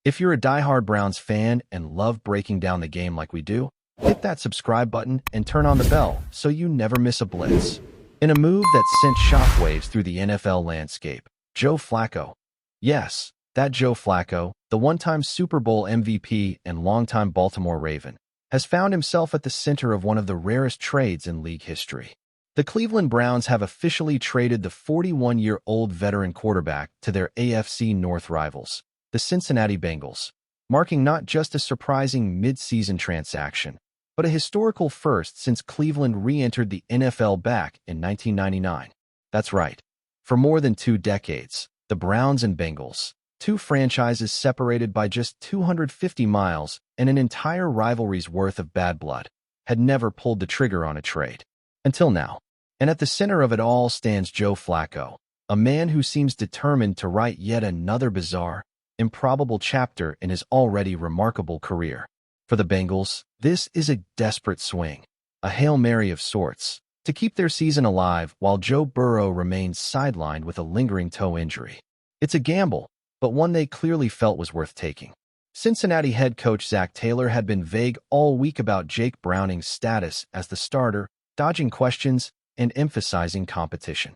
If you're a diehard Browns fan and love breaking down the game like we do, hit that subscribe button and turn on the bell so you never miss a blitz. In a move that sent shockwaves through the NFL landscape, Joe Flacco. Yes, that Joe Flacco, the one-time Super Bowl MVP and longtime Baltimore Raven, has found himself at the center of one of the rarest trades in league history. The Cleveland Browns have officially traded the 41-year-old veteran quarterback to their AFC North rivals, the Cincinnati Bengals, marking not just a surprising mid-season transaction, but a historical first since Cleveland re-entered the NFL back in 1999. That's right. For more than 2 decades, the Browns and Bengals, two franchises separated by just 250 miles and an entire rivalry's worth of bad blood, had never pulled the trigger on a trade. Until now. And at the center of it all stands Joe Flacco, a man who seems determined to write yet another bizarre, improbable chapter in his already remarkable career. For the Bengals, this is a desperate swing, a Hail Mary of sorts, to keep their season alive while Joe Burrow remains sidelined with a lingering toe injury. It's a gamble, but one they clearly felt was worth taking. Cincinnati head coach Zac Taylor had been vague all week about Jake Browning's status as the starter, dodging questions and emphasizing competition.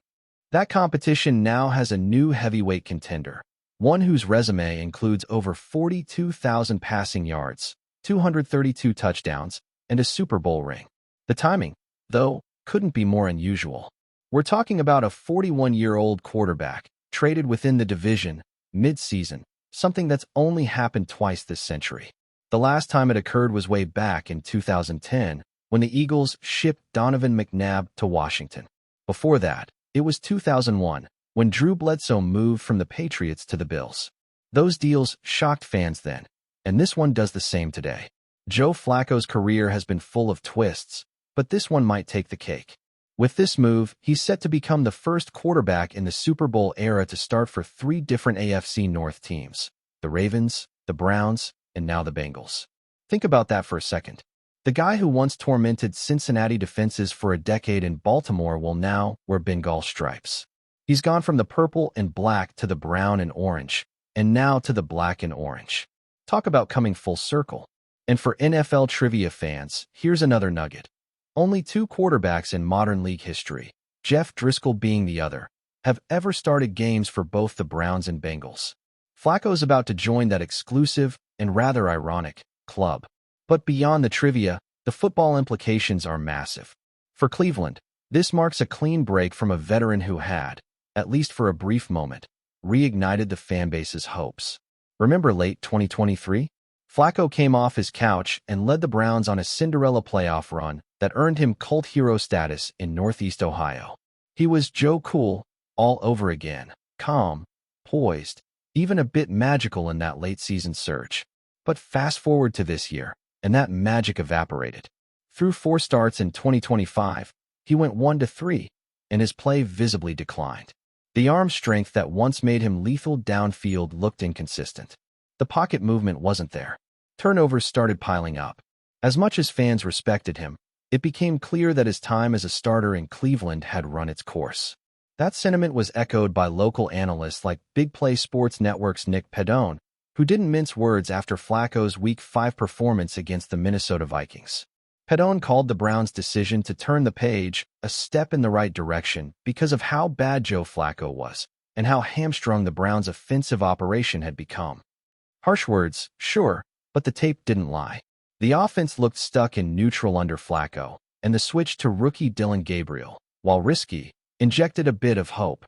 That competition now has a new heavyweight contender, one whose resume includes over 42,000 passing yards, 232 touchdowns, and a Super Bowl ring. The timing, though, couldn't be more unusual. We're talking about a 41-year-old quarterback, traded within the division, mid-season, something that's only happened twice this century. The last time it occurred was way back in 2010, when the Eagles shipped Donovan McNabb to Washington. Before that, it was 2001, when Drew Bledsoe moved from the Patriots to the Bills. Those deals shocked fans then, and this one does the same today. Joe Flacco's career has been full of twists, but this one might take the cake. With this move, he's set to become the first quarterback in the Super Bowl era to start for 3 different AFC North teams: the Ravens, the Browns, and now the Bengals. Think about that for a second. The guy who once tormented Cincinnati defenses for a decade in Baltimore will now wear Bengal stripes. He's gone from the purple and black to the brown and orange, and now to the black and orange. Talk about coming full circle. And for NFL trivia fans, here's another nugget. Only 2 quarterbacks in modern league history, Jeff Driscoll being the other, have ever started games for both the Browns and Bengals. Flacco's about to join that exclusive and rather ironic club. But beyond the trivia, the football implications are massive. For Cleveland, this marks a clean break from a veteran who had, at least for a brief moment, reignited the fanbase's hopes. Remember late 2023? Flacco came off his couch and led the Browns on a Cinderella playoff run that earned him cult hero status in Northeast Ohio. He was Joe Cool all over again, calm, poised, even a bit magical in that late-season surge. But fast forward to this year, and that magic evaporated. Through 4 starts in 2025, he went 1-3, and his play visibly declined. The arm strength that once made him lethal downfield looked inconsistent. The pocket movement wasn't there. Turnovers started piling up. As much as fans respected him, it became clear that his time as a starter in Cleveland had run its course. That sentiment was echoed by local analysts like Big Play Sports Network's Nick Pedone, who didn't mince words after Flacco's Week 5 performance against the Minnesota Vikings. Pedone called the Browns' decision to turn the page a step in the right direction because of how bad Joe Flacco was and how hamstrung the Browns' offensive operation had become. Harsh words, sure, but the tape didn't lie. The offense looked stuck in neutral under Flacco, and the switch to rookie Dillon Gabriel, while risky, injected a bit of hope,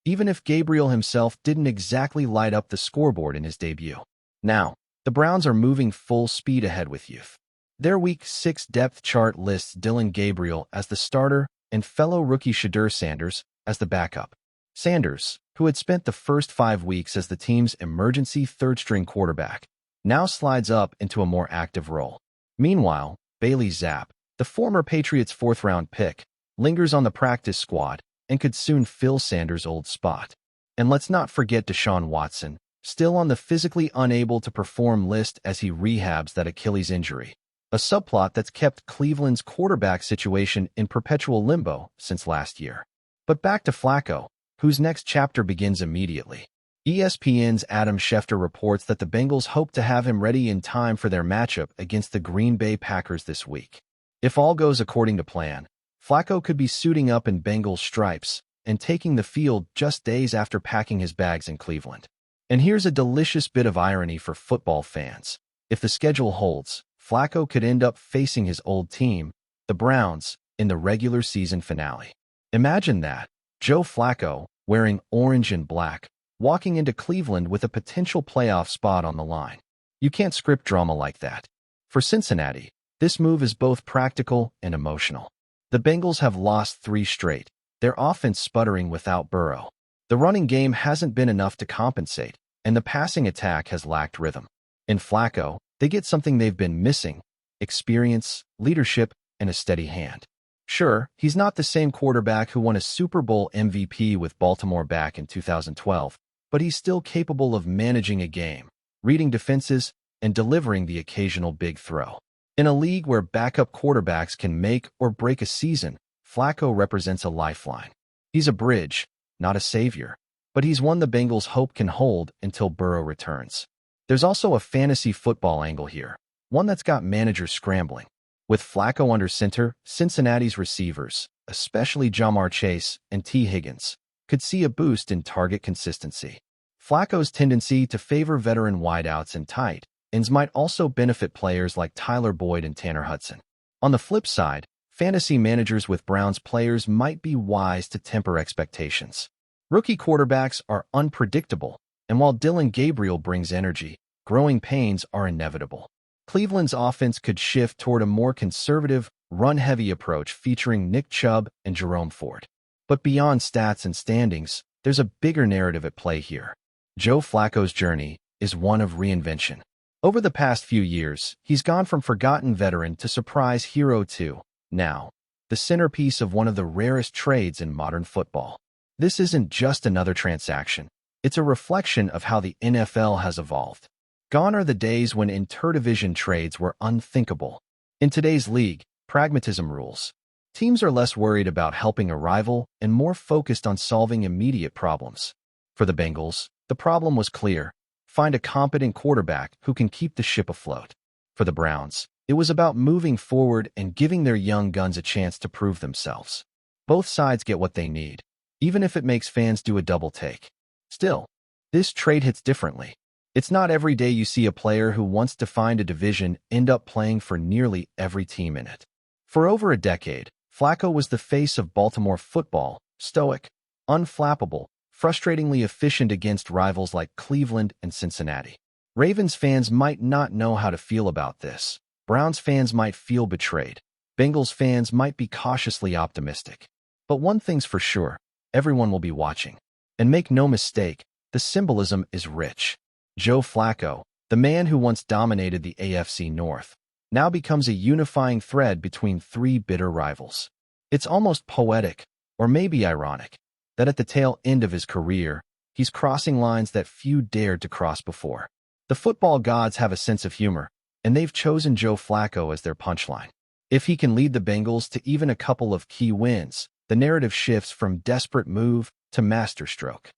even if Gabriel himself didn't exactly light up the scoreboard in his debut. Now, the Browns are moving full speed ahead with youth. Their Week 6 depth chart lists Dillon Gabriel as the starter and fellow rookie Shedeur Sanders as the backup. Sanders, who had spent the first 5 weeks as the team's emergency third-string quarterback, now slides up into a more active role. Meanwhile, Bailey Zapp, the former Patriots' 4th-round pick, lingers on the practice squad and could soon fill Sanders' old spot. And let's not forget Deshaun Watson, still on the physically unable to perform list as he rehabs that Achilles injury, a subplot that's kept Cleveland's quarterback situation in perpetual limbo since last year. But back to Flacco, whose next chapter begins immediately. ESPN's Adam Schefter reports that the Bengals hope to have him ready in time for their matchup against the Green Bay Packers this week. If all goes according to plan, Flacco could be suiting up in Bengals stripes and taking the field just days after packing his bags in Cleveland. And here's a delicious bit of irony for football fans. If the schedule holds, Flacco could end up facing his old team, the Browns, in the regular season finale. Imagine that, Joe Flacco, wearing orange and black, walking into Cleveland with a potential playoff spot on the line. You can't script drama like that. For Cincinnati, this move is both practical and emotional. The Bengals have lost 3 straight, their offense sputtering without Burrow. The running game hasn't been enough to compensate, and the passing attack has lacked rhythm. In Flacco, they get something they've been missing: experience, leadership, and a steady hand. Sure, he's not the same quarterback who won a Super Bowl MVP with Baltimore back in 2012, but he's still capable of managing a game, reading defenses, and delivering the occasional big throw. In a league where backup quarterbacks can make or break a season, Flacco represents a lifeline. He's a bridge, not a savior, but he's one the Bengals hope can hold until Burrow returns. There's also a fantasy football angle here, one that's got managers scrambling. With Flacco under center, Cincinnati's receivers, especially Jamar Chase and T. Higgins, could see a boost in target consistency. Flacco's tendency to favor veteran wideouts and tight ends might also benefit players like Tyler Boyd and Tanner Hudson. On the flip side, fantasy managers with Browns players might be wise to temper expectations. Rookie quarterbacks are unpredictable, and while Dylan Gabriel brings energy, growing pains are inevitable. Cleveland's offense could shift toward a more conservative, run-heavy approach featuring Nick Chubb and Jerome Ford. But beyond stats and standings, there's a bigger narrative at play here. Joe Flacco's journey is one of reinvention. Over the past few years, he's gone from forgotten veteran to surprise hero to, now, the centerpiece of one of the rarest trades in modern football. This isn't just another transaction. It's a reflection of how the NFL has evolved. Gone are the days when interdivision trades were unthinkable. In today's league, pragmatism rules. Teams are less worried about helping a rival and more focused on solving immediate problems. For the Bengals, the problem was clear: find a competent quarterback who can keep the ship afloat. For the Browns, it was about moving forward and giving their young guns a chance to prove themselves. Both sides get what they need, even if it makes fans do a double take. Still, this trade hits differently. It's not every day you see a player who once defined a division end up playing for nearly every team in it. For over a decade, Flacco was the face of Baltimore football: stoic, unflappable, frustratingly efficient against rivals like Cleveland and Cincinnati. Ravens fans might not know how to feel about this. Browns fans might feel betrayed. Bengals fans might be cautiously optimistic. But one thing's for sure: everyone will be watching. And make no mistake, the symbolism is rich. Joe Flacco, the man who once dominated the AFC North, now becomes a unifying thread between 3 bitter rivals. It's almost poetic, or maybe ironic, that at the tail end of his career, he's crossing lines that few dared to cross before. The football gods have a sense of humor, and they've chosen Joe Flacco as their punchline. If he can lead the Bengals to even a couple of key wins, the narrative shifts from desperate move to masterstroke.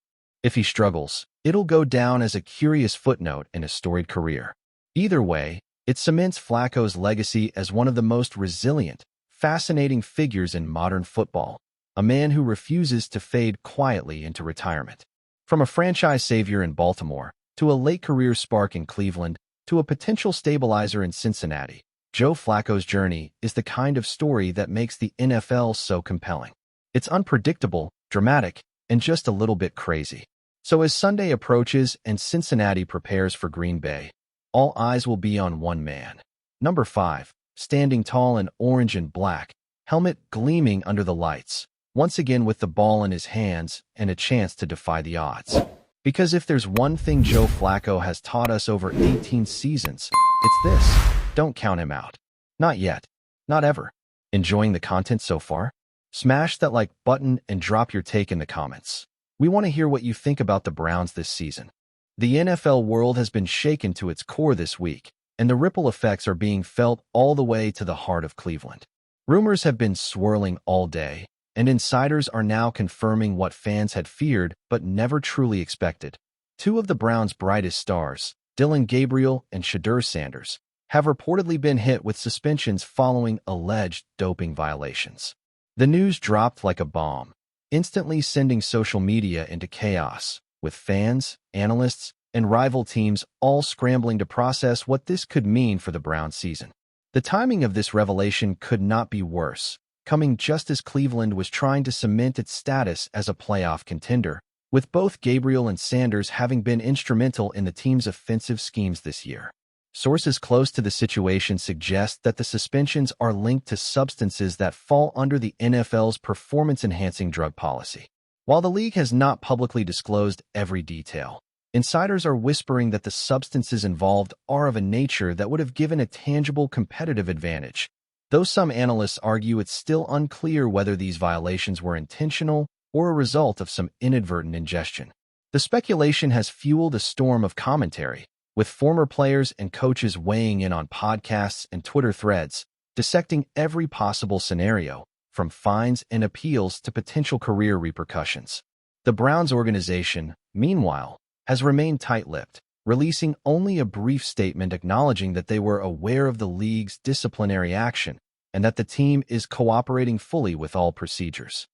If he struggles, it'll go down as a curious footnote in a storied career. Either way, it cements Flacco's legacy as one of the most resilient, fascinating figures in modern football, a man who refuses to fade quietly into retirement. From a franchise savior in Baltimore, to a late career spark in Cleveland, to a potential stabilizer in Cincinnati, Joe Flacco's journey is the kind of story that makes the NFL so compelling. It's unpredictable, dramatic, and just a little bit crazy. So as Sunday approaches and Cincinnati prepares for Green Bay, all eyes will be on one man. Number 5, standing tall in orange and black, helmet gleaming under the lights, once again with the ball in his hands and a chance to defy the odds. Because if there's one thing Joe Flacco has taught us over 18 seasons, it's this: don't count him out. Not yet. Not ever. Enjoying the content so far? Smash that like button and drop your take in the comments. We want to hear what you think about the Browns this season. The NFL world has been shaken to its core this week, and the ripple effects are being felt all the way to the heart of Cleveland. Rumors have been swirling all day, and insiders are now confirming what fans had feared but never truly expected. Two of the Browns' brightest stars, Dillon Gabriel and Shedeur Sanders, have reportedly been hit with suspensions following alleged doping violations. The news dropped like a bomb, instantly sending social media into chaos, with fans, analysts, and rival teams all scrambling to process what this could mean for the Browns season. The timing of this revelation could not be worse, coming just as Cleveland was trying to cement its status as a playoff contender, with both Gabriel and Sanders having been instrumental in the team's offensive schemes this year. Sources close to the situation suggest that the suspensions are linked to substances that fall under the NFL's performance-enhancing drug policy. While the league has not publicly disclosed every detail, insiders are whispering that the substances involved are of a nature that would have given a tangible competitive advantage, though some analysts argue it's still unclear whether these violations were intentional or a result of some inadvertent ingestion. The speculation has fueled a storm of commentary, with former players and coaches weighing in on podcasts and Twitter threads, dissecting every possible scenario, from fines and appeals to potential career repercussions. The Browns organization, meanwhile, has remained tight-lipped, releasing only a brief statement acknowledging that they were aware of the league's disciplinary action and that the team is cooperating fully with all procedures.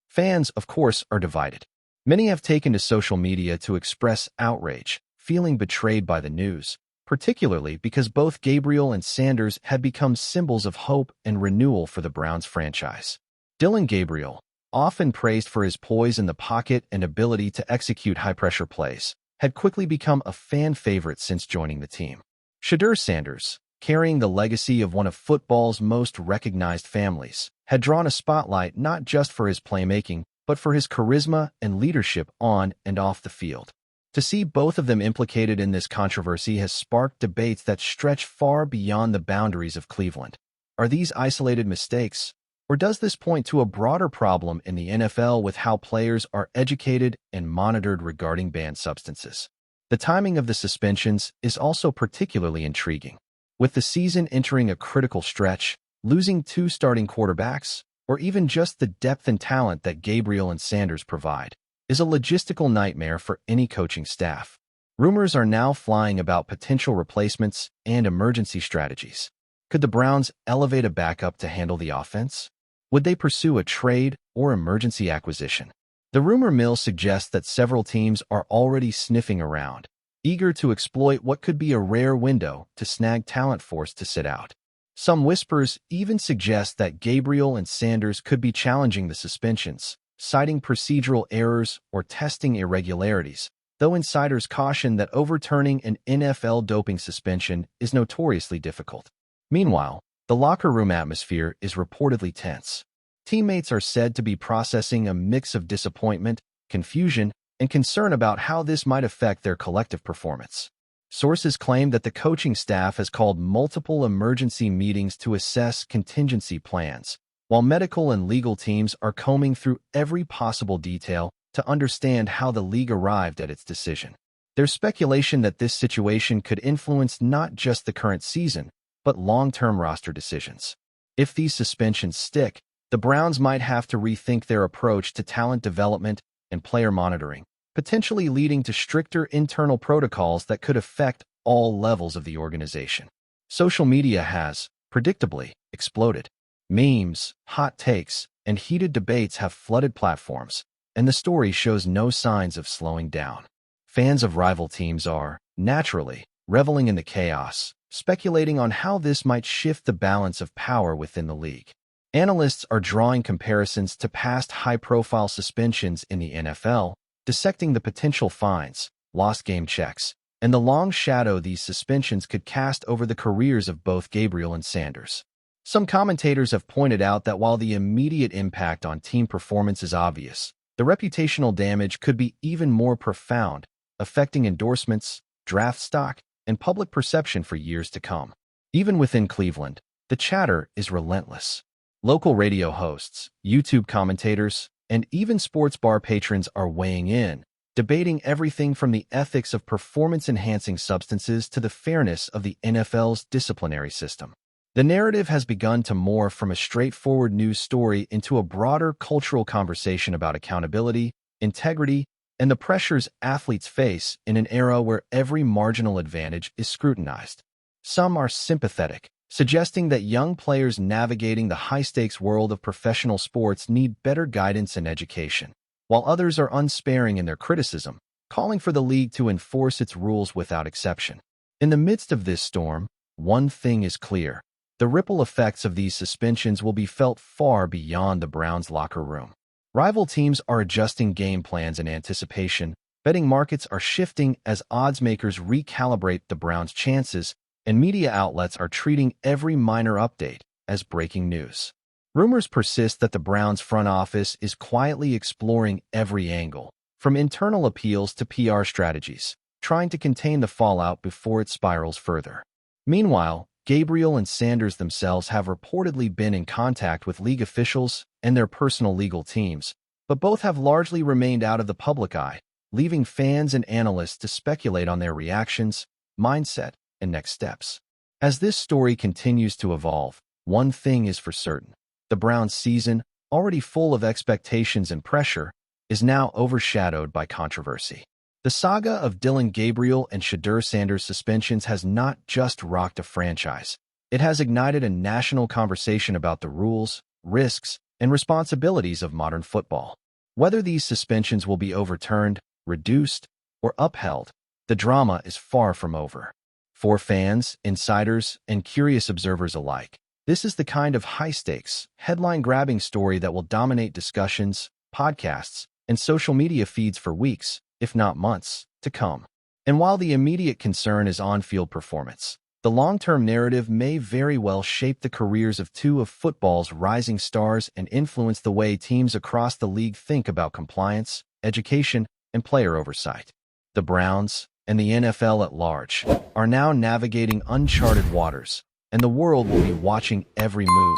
Fans, of course, are divided. Many have taken to social media to express outrage, feeling betrayed by the news, particularly because both Gabriel and Sanders had become symbols of hope and renewal for the Browns franchise. Dillon Gabriel, often praised for his poise in the pocket and ability to execute high-pressure plays, had quickly become a fan favorite since joining the team. Shedeur Sanders, carrying the legacy of one of football's most recognized families, had drawn a spotlight not just for his playmaking, but for his charisma and leadership on and off the field. To see both of them implicated in this controversy has sparked debates that stretch far beyond the boundaries of Cleveland. Are these isolated mistakes, or does this point to a broader problem in the NFL with how players are educated and monitored regarding banned substances? The timing of the suspensions is also particularly intriguing. With the season entering a critical stretch, losing two starting quarterbacks, or even just the depth and talent that Gabriel and Sanders provide, is a logistical nightmare for any coaching staff. Rumors are now flying about potential replacements and emergency strategies. Could the Browns elevate a backup to handle the offense? Would they pursue a trade or emergency acquisition? The rumor mill suggests that several teams are already sniffing around, eager to exploit what could be a rare window to snag talent forced to sit out. Some whispers even suggest that Gabriel and Sanders could be challenging the suspensions, citing procedural errors or testing irregularities, though insiders caution that overturning an NFL doping suspension is notoriously difficult. Meanwhile, the locker room atmosphere is reportedly tense. Teammates are said to be processing a mix of disappointment, confusion, and concern about how this might affect their collective performance. Sources claim that the coaching staff has called multiple emergency meetings to assess contingency plans, while medical and legal teams are combing through every possible detail to understand how the league arrived at its decision. There's speculation that this situation could influence not just the current season, but long-term roster decisions. If these suspensions stick, the Browns might have to rethink their approach to talent development and player monitoring, potentially leading to stricter internal protocols that could affect all levels of the organization. Social media has, predictably, exploded. Memes, hot takes, and heated debates have flooded platforms, and the story shows no signs of slowing down. Fans of rival teams are, naturally, reveling in the chaos, speculating on how this might shift the balance of power within the league. Analysts are drawing comparisons to past high-profile suspensions in the NFL, dissecting the potential fines, lost game checks, and the long shadow these suspensions could cast over the careers of both Gabriel and Sanders. Some commentators have pointed out that while the immediate impact on team performance is obvious, the reputational damage could be even more profound, affecting endorsements, draft stock, and public perception for years to come. Even within Cleveland, the chatter is relentless. Local radio hosts, YouTube commentators, and even sports bar patrons are weighing in, debating everything from the ethics of performance-enhancing substances to the fairness of the NFL's disciplinary system. The narrative has begun to morph from a straightforward news story into a broader cultural conversation about accountability, integrity, and the pressures athletes face in an era where every marginal advantage is scrutinized. Some are sympathetic, suggesting that young players navigating the high-stakes world of professional sports need better guidance and education, while others are unsparing in their criticism, calling for the league to enforce its rules without exception. In the midst of this storm, one thing is clear. The ripple effects of these suspensions will be felt far beyond the Browns' locker room. Rival teams are adjusting game plans in anticipation, betting markets are shifting as odds makers recalibrate the Browns' chances, and media outlets are treating every minor update as breaking news. Rumors persist that the Browns' front office is quietly exploring every angle, from internal appeals to PR strategies, trying to contain the fallout before it spirals further. Meanwhile, Gabriel and Sanders themselves have reportedly been in contact with league officials and their personal legal teams, but both have largely remained out of the public eye, leaving fans and analysts to speculate on their reactions, mindset, and next steps. As this story continues to evolve, one thing is for certain. The Browns' season, already full of expectations and pressure, is now overshadowed by controversy. The saga of Dillon Gabriel and Shedeur Sanders suspensions has not just rocked a franchise. It has ignited a national conversation about the rules, risks, and responsibilities of modern football. Whether these suspensions will be overturned, reduced, or upheld, the drama is far from over. For fans, insiders, and curious observers alike, this is the kind of high-stakes, headline-grabbing story that will dominate discussions, podcasts, and social media feeds for weeks, if not months, to come. And while the immediate concern is on-field performance, the long-term narrative may very well shape the careers of two of football's rising stars and influence the way teams across the league think about compliance, education, and player oversight. The Browns, and the NFL at large, are now navigating uncharted waters, and the world will be watching every move,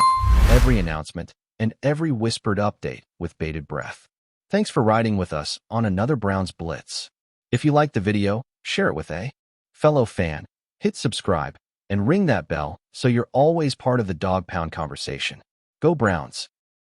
every announcement, and every whispered update with bated breath. Thanks for riding with us on another Browns Blitz. If you liked the video, share it with a fellow fan, hit subscribe, and ring that bell so you're always part of the Dawg Pound conversation. Go Browns!